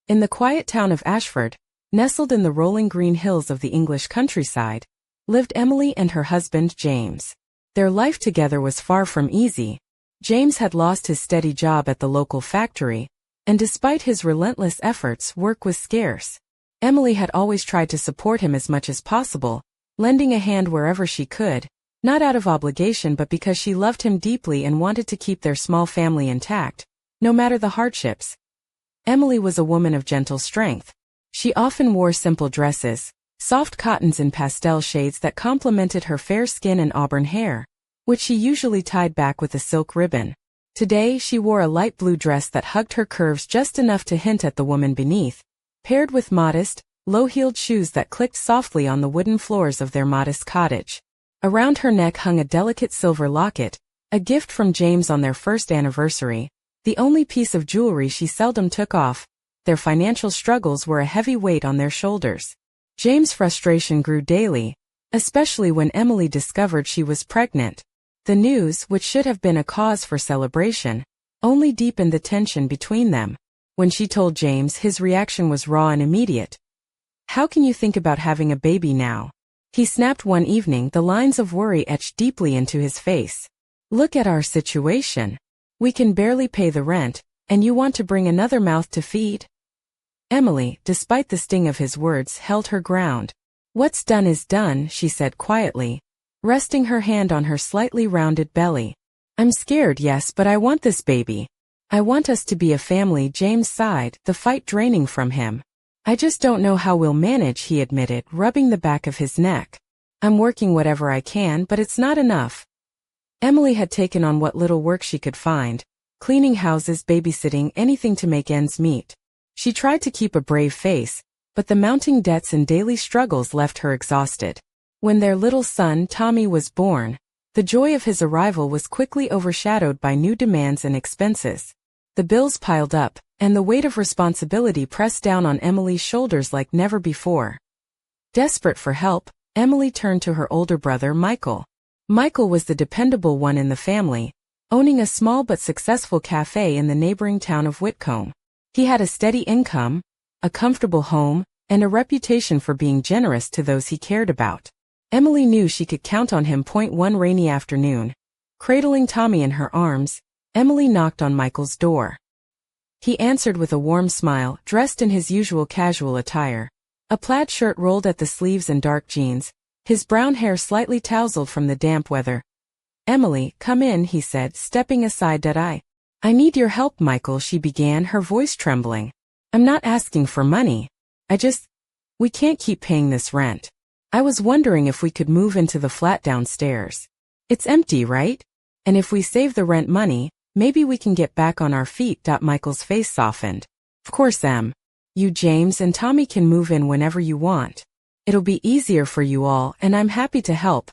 In the quiet town of Ashford, nestled in the rolling green hills of the English countryside, lived Emily and her husband James. Their life together was far from easy. James had lost his steady job at the local factory, and despite his relentless efforts, work was scarce. Emily had always tried to support him as much as possible, lending a hand wherever she could, not out of obligation but because she loved him deeply and wanted to keep their small family intact, no matter the hardships. Emily was a woman of gentle strength. She often wore simple dresses, soft cottons in pastel shades that complemented her fair skin and auburn hair, which she usually tied back with a silk ribbon. Today she wore a light blue dress that hugged her curves just enough to hint at the woman beneath, paired with modest, low-heeled shoes that clicked softly on the wooden floors of their modest cottage. Around her neck hung a delicate silver locket, a gift from James on their first anniversary, the only piece of jewelry she seldom took off. Their financial struggles were a heavy weight on their shoulders. James' frustration grew daily, especially when Emily discovered she was pregnant. The news, which should have been a cause for celebration, only deepened the tension between them. When she told James, his reaction was raw and immediate. "How can you think about having a baby now?" He snapped one evening, the lines of worry etched deeply into his face. "Look at our situation. We can barely pay the rent, and you want to bring another mouth to feed?" Emily, despite the sting of his words, held her ground. "What's done is done," she said quietly, resting her hand on her slightly rounded belly. "I'm scared, yes, but I want this baby. I want us to be a family." James sighed, the fight draining from him. "I just don't know how we'll manage," he admitted, rubbing the back of his neck. "I'm working whatever I can, but it's not enough." Emily had taken on what little work she could find, cleaning houses, babysitting, anything to make ends meet. She tried to keep a brave face, but the mounting debts and daily struggles left her exhausted. When their little son, Tommy, was born, the joy of his arrival was quickly overshadowed by new demands and expenses. The bills piled up, and the weight of responsibility pressed down on Emily's shoulders like never before. Desperate for help, Emily turned to her older brother, Michael. Michael was the dependable one in the family, owning a small but successful cafe in the neighboring town of Whitcomb. He had a steady income, a comfortable home, and a reputation for being generous to those he cared about. Emily knew she could count on him. One rainy afternoon, cradling Tommy in her arms, Emily knocked on Michael's door. He answered with a warm smile, dressed in his usual casual attire, a plaid shirt rolled at the sleeves and dark jeans, his brown hair slightly tousled from the damp weather. "Emily, come in," he said, stepping aside. I need your help, Michael," she began, her voice trembling. "I'm not asking for money. We can't keep paying this rent. I was wondering if we could move into the flat downstairs. It's empty, right? And if we save the rent money, maybe we can get back on our feet." Michael's face softened. "Of course, you, James, and Tommy can move in whenever you want. It'll be easier for you all, and I'm happy to help."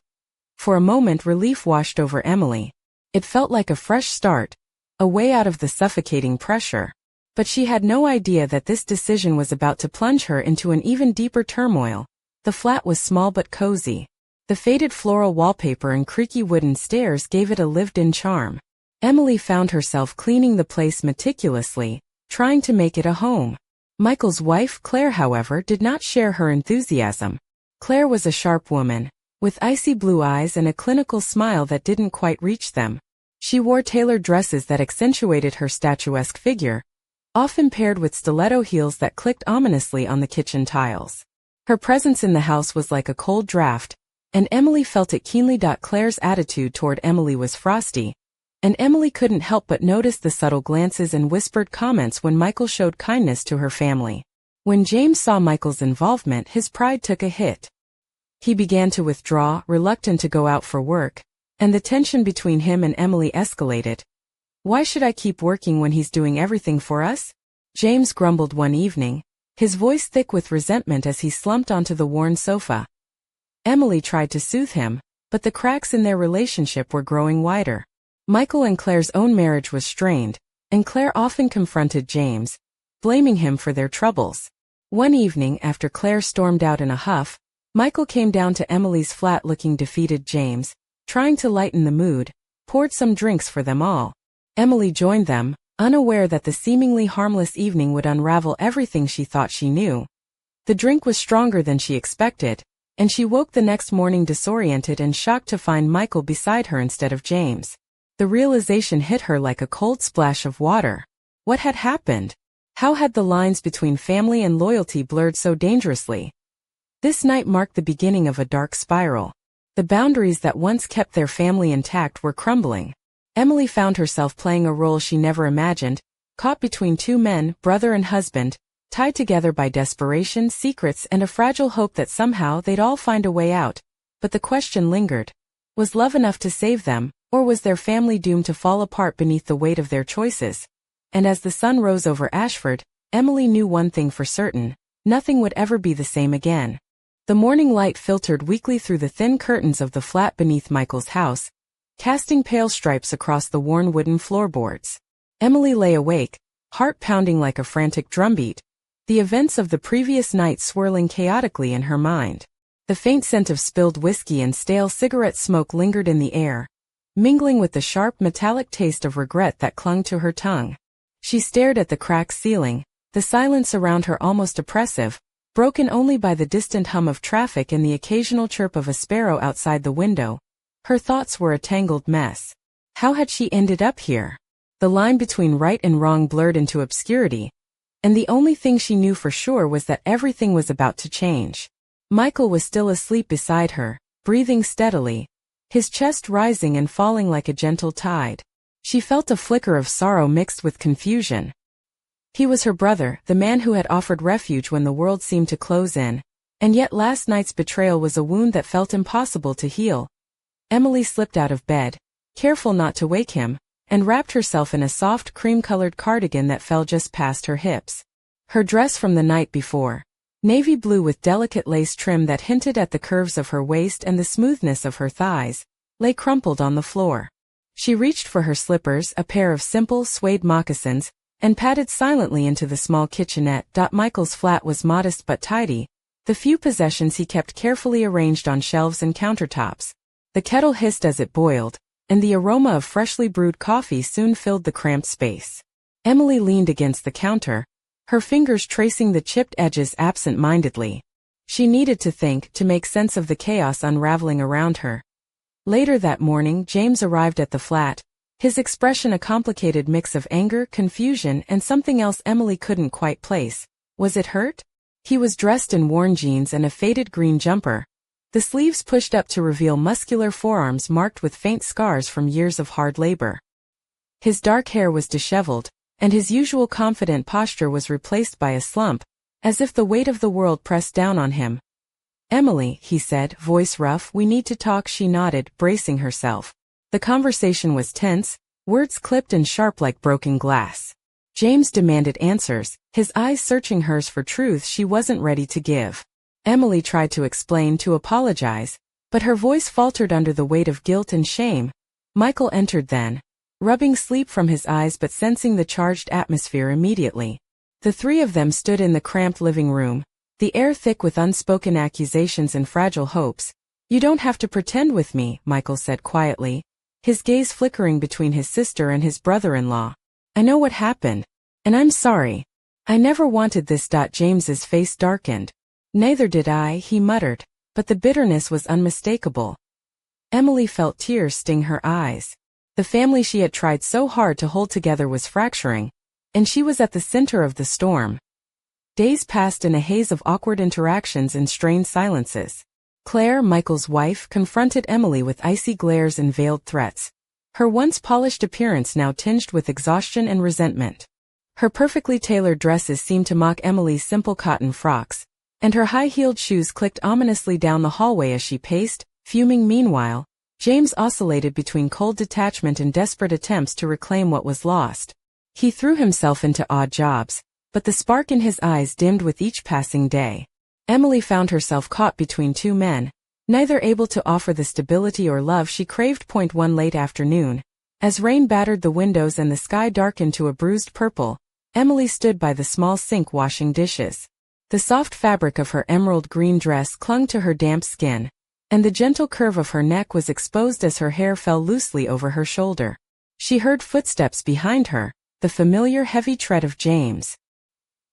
For a moment, relief washed over Emily. It felt like a fresh start, a way out of the suffocating pressure. But she had no idea that this decision was about to plunge her into an even deeper turmoil. The flat was small but cozy. The faded floral wallpaper and creaky wooden stairs gave it a lived-in charm. Emily found herself cleaning the place meticulously, trying to make it a home. Michael's wife, Claire, however, did not share her enthusiasm. Claire was a sharp woman, with icy blue eyes and a clinical smile that didn't quite reach them. She wore tailored dresses that accentuated her statuesque figure, often paired with stiletto heels that clicked ominously on the kitchen tiles. Her presence in the house was like a cold draft, and Emily felt it keenly. Claire's attitude toward Emily was frosty, and Emily couldn't help but notice the subtle glances and whispered comments when Michael showed kindness to her family. When James saw Michael's involvement, his pride took a hit. He began to withdraw, reluctant to go out for work, and the tension between him and Emily escalated. "Why should I keep working when he's doing everything for us?" James grumbled one evening, his voice thick with resentment as he slumped onto the worn sofa. Emily tried to soothe him, but the cracks in their relationship were growing wider. Michael and Claire's own marriage was strained, and Claire often confronted James, blaming him for their troubles. One evening, after Claire stormed out in a huff, Michael came down to Emily's flat looking defeated. James, trying to lighten the mood, poured some drinks for them all. Emily joined them, unaware that the seemingly harmless evening would unravel everything she thought she knew. The drink was stronger than she expected, and she woke the next morning disoriented and shocked to find Michael beside her instead of James. The realization hit her like a cold splash of water. What had happened? How had the lines between family and loyalty blurred so dangerously? This night marked the beginning of a dark spiral. The boundaries that once kept their family intact were crumbling. Emily found herself playing a role she never imagined, caught between two men, brother and husband, tied together by desperation, secrets, and a fragile hope that somehow they'd all find a way out. But the question lingered. Was love enough to save them, or was their family doomed to fall apart beneath the weight of their choices? And as the sun rose over Ashford, Emily knew one thing for certain: nothing would ever be the same again. The morning light filtered weakly through the thin curtains of the flat beneath Michael's house, casting pale stripes across the worn wooden floorboards. Emily lay awake, heart pounding like a frantic drumbeat, the events of the previous night swirling chaotically in her mind. The faint scent of spilled whiskey and stale cigarette smoke lingered in the air, mingling with the sharp metallic taste of regret that clung to her tongue. She stared at the cracked ceiling, the silence around her almost oppressive, broken only by the distant hum of traffic and the occasional chirp of a sparrow outside the window. Her thoughts were a tangled mess. How had she ended up here? The line between right and wrong blurred into obscurity, and the only thing she knew for sure was that everything was about to change. Michael was still asleep beside her, breathing steadily, his chest rising and falling like a gentle tide. She felt a flicker of sorrow mixed with confusion. He was her brother, the man who had offered refuge when the world seemed to close in, and yet last night's betrayal was a wound that felt impossible to heal. Emily slipped out of bed, careful not to wake him, and wrapped herself in a soft cream-colored cardigan that fell just past her hips. Her dress from the night before, navy blue with delicate lace trim that hinted at the curves of her waist and the smoothness of her thighs, lay crumpled on the floor. She reached for her slippers, a pair of simple suede moccasins, and padded silently into the small kitchenette. Michael's flat was modest but tidy, the few possessions he kept carefully arranged on shelves and countertops. The kettle hissed as it boiled, and the aroma of freshly brewed coffee soon filled the cramped space. Emily leaned against the counter, her fingers tracing the chipped edges absent-mindedly. She needed to think, to make sense of the chaos unraveling around her. Later that morning, James arrived at the flat, his expression a complicated mix of anger, confusion, and something else Emily couldn't quite place. Was it hurt? He was dressed in worn jeans and a faded green jumper, the sleeves pushed up to reveal muscular forearms marked with faint scars from years of hard labor. His dark hair was disheveled, and his usual confident posture was replaced by a slump, as if the weight of the world pressed down on him. "Emily," he said, voice rough, "we need to talk." She nodded, bracing herself. The conversation was tense, words clipped and sharp like broken glass. James demanded answers, his eyes searching hers for truth she wasn't ready to give. Emily tried to explain, to apologize, but her voice faltered under the weight of guilt and shame. Michael entered then, rubbing sleep from his eyes but sensing the charged atmosphere immediately. The three of them stood in the cramped living room, the air thick with unspoken accusations and fragile hopes. "You don't have to pretend with me," Michael said quietly, his gaze flickering between his sister and his brother-in-law. "I know what happened, and I'm sorry. I never wanted this." James's face darkened. "Neither did I," he muttered, but the bitterness was unmistakable. Emily felt tears sting her eyes. The family she had tried so hard to hold together was fracturing, and she was at the center of the storm. Days passed in a haze of awkward interactions and strained silences. Claire, Michael's wife, confronted Emily with icy glares and veiled threats, her once polished appearance now tinged with exhaustion and resentment. Her perfectly tailored dresses seemed to mock Emily's simple cotton frocks, and her high-heeled shoes clicked ominously down the hallway as she paced, fuming. Meanwhile, James oscillated between cold detachment and desperate attempts to reclaim what was lost. He threw himself into odd jobs, but the spark in his eyes dimmed with each passing day. Emily found herself caught between two men, neither able to offer the stability or love she craved. One late afternoon, as rain battered the windows and the sky darkened to a bruised purple, Emily stood by the small sink washing dishes. The soft fabric of her emerald green dress clung to her damp skin, and the gentle curve of her neck was exposed as her hair fell loosely over her shoulder. She heard footsteps behind her, the familiar heavy tread of James.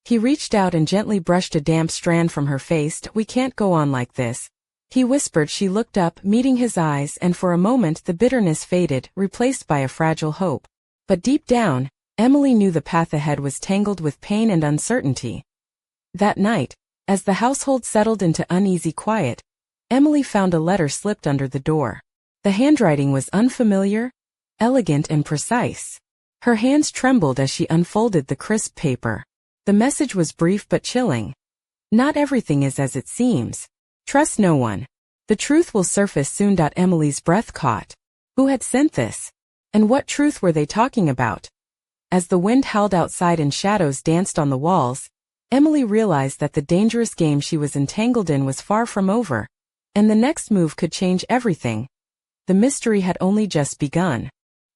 He reached out and gently brushed a damp strand from her face. "We can't go on like this," he whispered. She looked up, meeting his eyes, and for a moment the bitterness faded, replaced by a fragile hope. But deep down, Emily knew the path ahead was tangled with pain and uncertainty. That night, as the household settled into uneasy quiet, Emily found a letter slipped under the door. The handwriting was unfamiliar, elegant and precise. Her hands trembled as she unfolded the crisp paper. The message was brief but chilling. "Not everything is as it seems. Trust no one. The truth will surface soon." Emily's breath caught. Who had sent this? And what truth were they talking about? As the wind howled outside and shadows danced on the walls, Emily realized that the dangerous game she was entangled in was far from over, and the next move could change everything. The mystery had only just begun.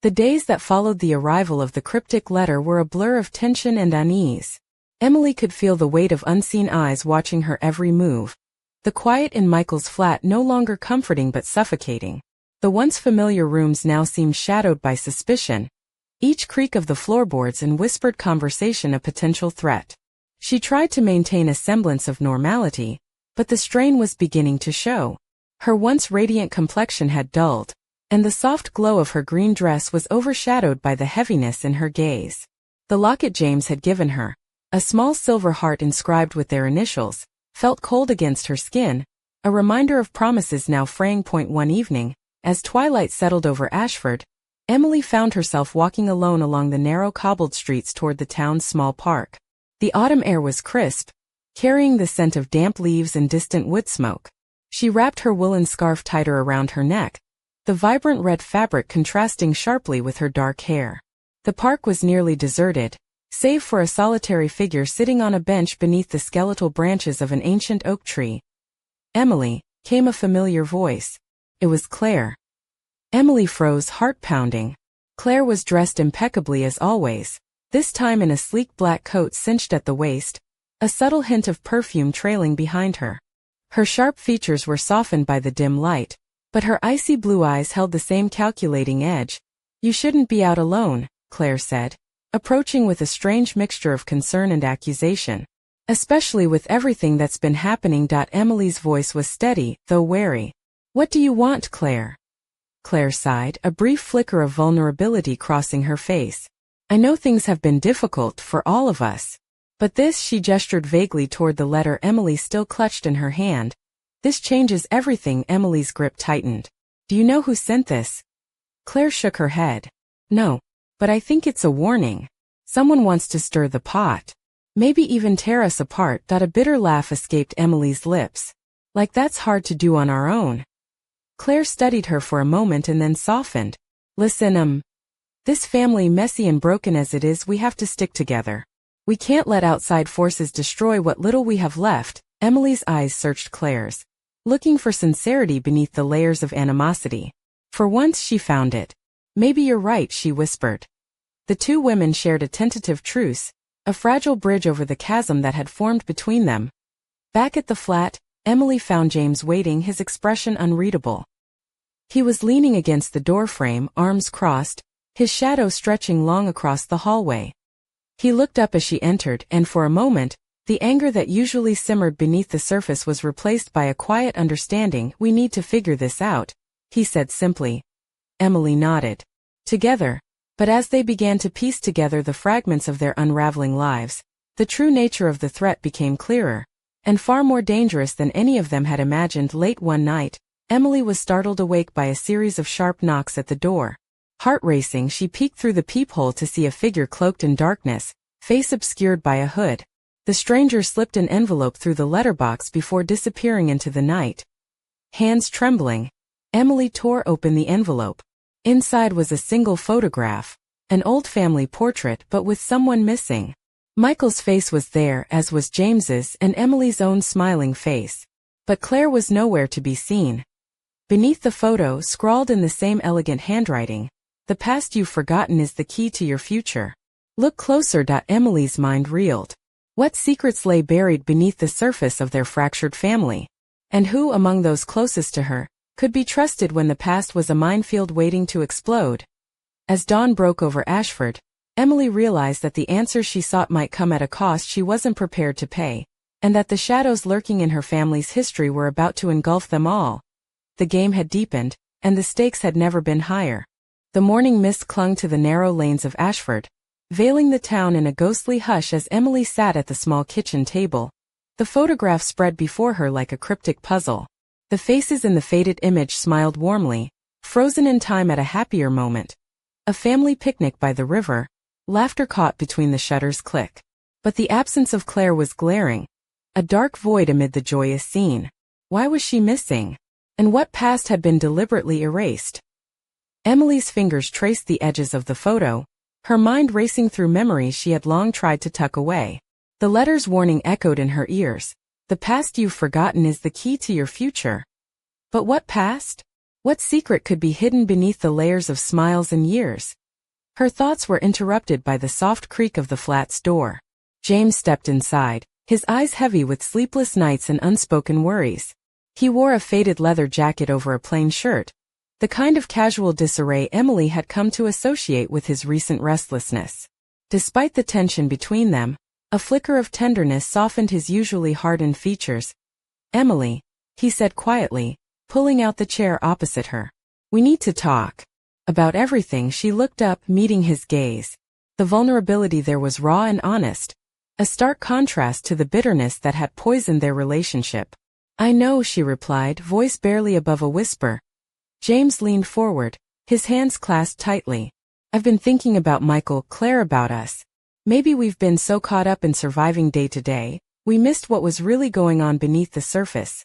The days that followed the arrival of the cryptic letter were a blur of tension and unease. Emily could feel the weight of unseen eyes watching her every move. The quiet in Michael's flat no longer comforting but suffocating. The once familiar rooms now seemed shadowed by suspicion, each creak of the floorboards and whispered conversation a potential threat. She tried to maintain a semblance of normality, but the strain was beginning to show. Her once radiant complexion had dulled, and the soft glow of her green dress was overshadowed by the heaviness in her gaze. The locket James had given her, a small silver heart inscribed with their initials, felt cold against her skin, a reminder of promises now fraying. One evening, as twilight settled over Ashford, Emily found herself walking alone along the narrow cobbled streets toward the town's small park. The autumn air was crisp, carrying the scent of damp leaves and distant wood smoke. She wrapped her woolen scarf tighter around her neck, the vibrant red fabric contrasting sharply with her dark hair. The park was nearly deserted, save for a solitary figure sitting on a bench beneath the skeletal branches of an ancient oak tree. "Emily," came a familiar voice. It was Claire. Emily froze, heart pounding. Claire was dressed impeccably as always, this time in a sleek black coat cinched at the waist, a subtle hint of perfume trailing behind her. Her sharp features were softened by the dim light, but her icy blue eyes held the same calculating edge. "You shouldn't be out alone," Claire said, approaching with a strange mixture of concern and accusation. "Especially with everything that's been happening." Emily's voice was steady, though wary. "What do you want, Claire?" Claire sighed, a brief flicker of vulnerability crossing her face. "I know things have been difficult for all of us. But this," she gestured vaguely toward the letter Emily still clutched in her hand. "This changes everything." Emily's grip tightened. "Do you know who sent this?" Claire shook her head. "No, but I think it's a warning. Someone wants to stir the pot. Maybe even tear us apart." A bitter laugh escaped Emily's lips. "Like that's hard to do on our own." Claire studied her for a moment and then softened. "Listen, this family, messy and broken as it is, we have to stick together. We can't let outside forces destroy what little we have left." Emily's eyes searched Claire's, looking for sincerity beneath the layers of animosity. For once she found it. "Maybe you're right," she whispered. The two women shared a tentative truce, a fragile bridge over the chasm that had formed between them. Back at the flat, Emily found James waiting, his expression unreadable. He was leaning against the doorframe, arms crossed, his shadow stretching long across the hallway. He looked up as she entered, and for a moment, the anger that usually simmered beneath the surface was replaced by a quiet understanding. "We need to figure this out," he said simply. Emily nodded. Together, but as they began to piece together the fragments of their unraveling lives, the true nature of the threat became clearer, and far more dangerous than any of them had imagined. Late one night, Emily was startled awake by a series of sharp knocks at the door. Heart racing, she peeked through the peephole to see a figure cloaked in darkness, face obscured by a hood. The stranger slipped an envelope through the letterbox before disappearing into the night. Hands trembling, Emily tore open the envelope. Inside was a single photograph, an old family portrait, but with someone missing. Michael's face was there, as was James's and Emily's own smiling face. But Claire was nowhere to be seen. Beneath the photo, scrawled in the same elegant handwriting, "The past you've forgotten is the key to your future. Look closer." Emily's mind reeled. What secrets lay buried beneath the surface of their fractured family? And who among those closest to her could be trusted when the past was a minefield waiting to explode? As dawn broke over Ashford, Emily realized that the answers she sought might come at a cost she wasn't prepared to pay, and that the shadows lurking in her family's history were about to engulf them all. The game had deepened, and the stakes had never been higher. The morning mist clung to the narrow lanes of Ashford, veiling the town in a ghostly hush as Emily sat at the small kitchen table. The photograph spread before her like a cryptic puzzle. The faces in the faded image smiled warmly, frozen in time at a happier moment. A family picnic by the river, laughter caught between the shutters click. But the absence of Claire was glaring, a dark void amid the joyous scene. Why was she missing? And what past had been deliberately erased? Emily's fingers traced the edges of the photo, her mind racing through memories she had long tried to tuck away. The letter's warning echoed in her ears. The past you've forgotten is the key to your future. But what past? What secret could be hidden beneath the layers of smiles and years? Her thoughts were interrupted by the soft creak of the flat's door. James stepped inside, his eyes heavy with sleepless nights and unspoken worries. He wore a faded leather jacket over a plain shirt, the kind of casual disarray Emily had come to associate with his recent restlessness. Despite the tension between them, a flicker of tenderness softened his usually hardened features. "Emily," he said quietly, pulling out the chair opposite her. "We need to talk." About everything. She looked up, meeting his gaze. The vulnerability there was raw and honest, a stark contrast to the bitterness that had poisoned their relationship. "I know," she replied, voice barely above a whisper. James leaned forward, his hands clasped tightly. "I've been thinking about Michael, Claire, about us. Maybe we've been so caught up in surviving day to day, we missed what was really going on beneath the surface."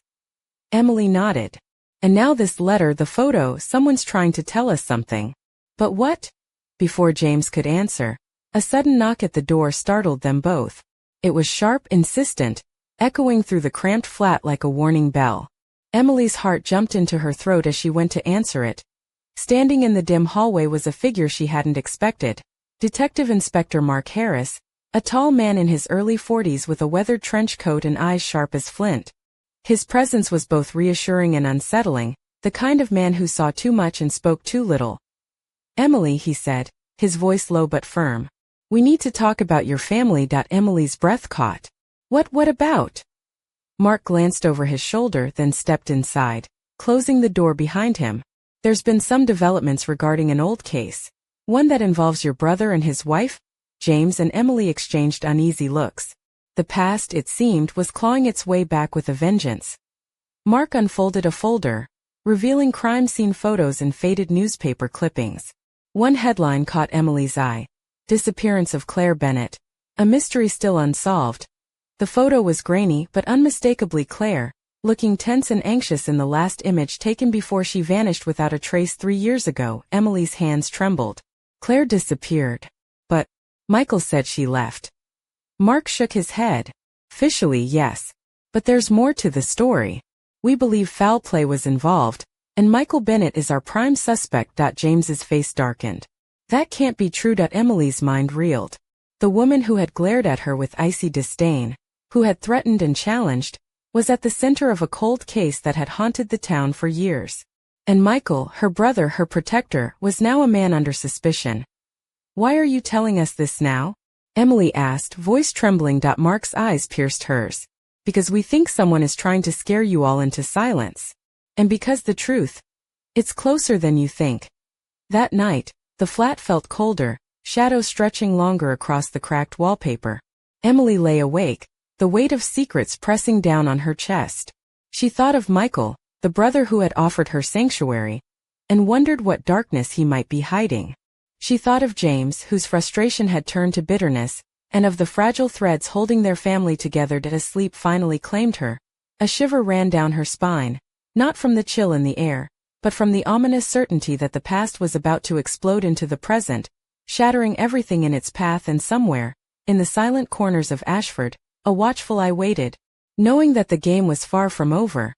Emily nodded. "And now this letter, the photo, someone's trying to tell us something." "But what?" Before James could answer, a sudden knock at the door startled them both. It was sharp, insistent, echoing through the cramped flat like a warning bell. Emily's heart jumped into her throat as she went to answer it. Standing in the dim hallway was a figure she hadn't expected. Detective Inspector Mark Harris, a tall man in his early 40s with a weathered trench coat and eyes sharp as flint. His presence was both reassuring and unsettling, the kind of man who saw too much and spoke too little. "Emily," he said, his voice low but firm. "We need to talk about your family." Emily's breath caught. What about?" Mark glanced over his shoulder, then stepped inside, closing the door behind him. "There's been some developments regarding an old case. One that involves your brother and his wife?" James and Emily exchanged uneasy looks. The past, it seemed, was clawing its way back with a vengeance. Mark unfolded a folder, revealing crime scene photos and faded newspaper clippings. One headline caught Emily's eye: "Disappearance of Claire Bennett, a mystery still unsolved." The photo was grainy but unmistakably Claire, looking tense and anxious in the last image taken before she vanished without a trace 3 years ago. Emily's hands trembled. "Claire disappeared. But Michael said she left." Mark shook his head. "Officially, yes. But there's more to the story. We believe foul play was involved, and Michael Bennett is our prime suspect." James's face darkened. "That can't be true." Emily's mind reeled. The woman who had glared at her with icy disdain, who had threatened and challenged, was at the center of a cold case that had haunted the town for years. And Michael, her brother, her protector, was now a man under suspicion. "Why are you telling us this now?" Emily asked, voice trembling. Mark's eyes pierced hers. "Because we think someone is trying to scare you all into silence. And because the truth, it's closer than you think." That night, the flat felt colder, shadows stretching longer across the cracked wallpaper. Emily lay awake, the weight of secrets pressing down on her chest. She thought of Michael, the brother who had offered her sanctuary, and wondered what darkness he might be hiding. She thought of James, whose frustration had turned to bitterness, and of the fragile threads holding their family together. As sleep finally claimed her, a shiver ran down her spine, not from the chill in the air, but from the ominous certainty that the past was about to explode into the present, shattering everything in its path. And somewhere, in the silent corners of Ashford, a watchful eye waited, knowing that the game was far from over.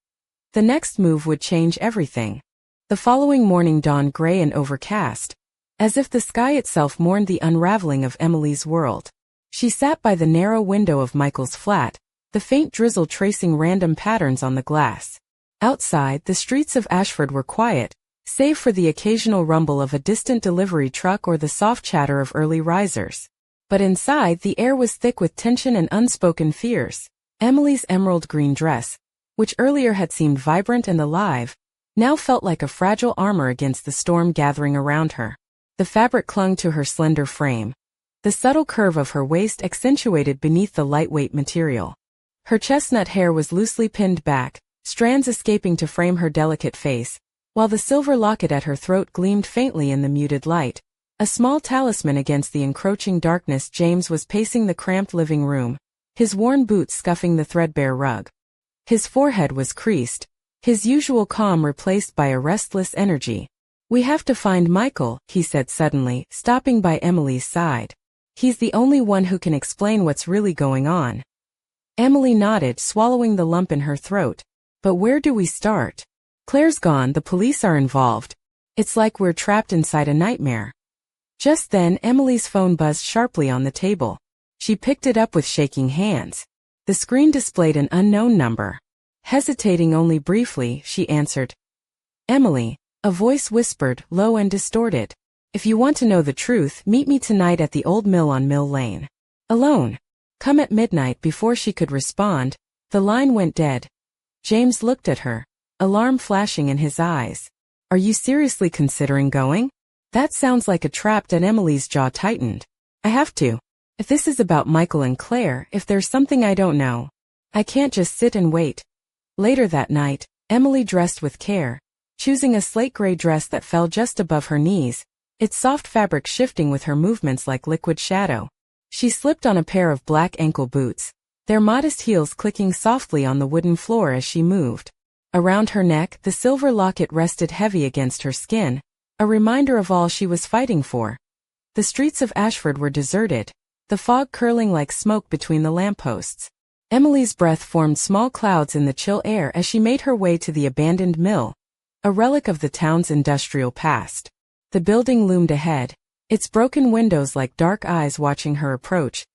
The next move would change everything. The following morning dawned gray and overcast, as if the sky itself mourned the unraveling of Emily's world. She sat by the narrow window of Michael's flat, the faint drizzle tracing random patterns on the glass. Outside, the streets of Ashford were quiet, save for the occasional rumble of a distant delivery truck or the soft chatter of early risers. But inside, the air was thick with tension and unspoken fears. Emily's emerald green dress, which earlier had seemed vibrant and alive, now felt like a fragile armor against the storm gathering around her. The fabric clung to her slender frame, the subtle curve of her waist accentuated beneath the lightweight material. Her chestnut hair was loosely pinned back, strands escaping to frame her delicate face, while the silver locket at her throat gleamed faintly in the muted light, a small talisman against the encroaching darkness. James was pacing the cramped living room, his worn boots scuffing the threadbare rug. His forehead was creased, his usual calm replaced by a restless energy. "We have to find Michael," he said suddenly, stopping by Emily's side. "He's the only one who can explain what's really going on." Emily nodded, swallowing the lump in her throat. "But where do we start? Claire's gone, the police are involved. It's like we're trapped inside a nightmare." Just then, Emily's phone buzzed sharply on the table. She picked it up with shaking hands. The screen displayed an unknown number. Hesitating only briefly, she answered. "Emily," a voice whispered, low and distorted. "If you want to know the truth, meet me tonight at the old mill on Mill Lane. Alone. Come at midnight." Before she could respond, the line went dead. James looked at her, alarm flashing in his eyes. "Are you seriously considering going? That sounds like a trap." And Emily's jaw tightened. "I have to. If this is about Michael and Claire, if there's something I don't know, I can't just sit and wait." Later that night, Emily dressed with care, choosing a slate gray dress that fell just above her knees, its soft fabric shifting with her movements like liquid shadow. She slipped on a pair of black ankle boots, their modest heels clicking softly on the wooden floor as she moved. Around her neck, the silver locket rested heavy against her skin, a reminder of all she was fighting for. The streets of Ashford were deserted, the fog curling like smoke between the lampposts. Emily's breath formed small clouds in the chill air as she made her way to the abandoned mill, a relic of the town's industrial past. The building loomed ahead, its broken windows like dark eyes watching her approach.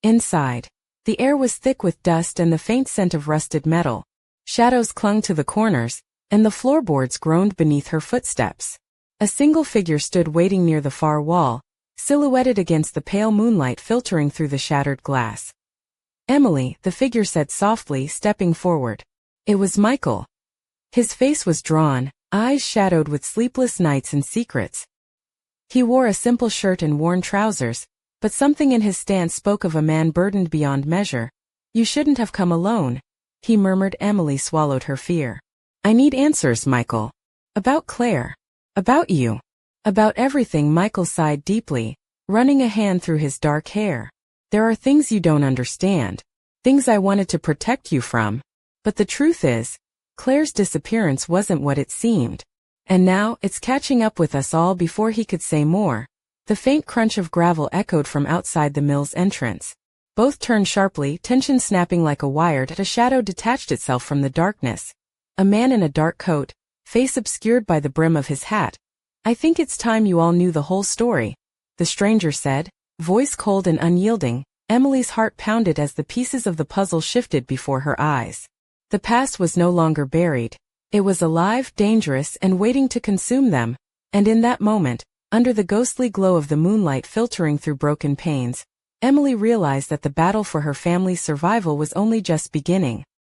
Inside, the air was thick with dust and the faint scent of rusted metal. Shadows clung to the corners, and the floorboards groaned beneath her footsteps. A single figure stood waiting near the far wall, silhouetted against the pale moonlight filtering through the shattered glass. "Emily," the figure said softly, stepping forward. It was Michael. His face was drawn, eyes shadowed with sleepless nights and secrets. He wore a simple shirt and worn trousers, but something in his stance spoke of a man burdened beyond measure. "You shouldn't have come alone," he murmured. Emily swallowed her fear. "I need answers, Michael. About Claire. About you. About everything." Michael sighed deeply, running a hand through his dark hair. "There are things you don't understand. Things I wanted to protect you from. But the truth is, Claire's disappearance wasn't what it seemed. And now, it's catching up with us all." Before he could say more, the faint crunch of gravel echoed from outside the mill's entrance. Both turned sharply, tension snapping like a wire. A shadow detached itself from the darkness. A man in a dark coat, face obscured by the brim of his hat. "I think it's time you all knew the whole story," the stranger said, voice cold and unyielding. Emily's heart pounded as the pieces of the puzzle shifted before her eyes. The past was no longer buried. It was alive, dangerous, and waiting to consume them. And in that moment, under the ghostly glow of the moonlight filtering through broken panes, Emily realized that the battle for her family's survival was only just beginning.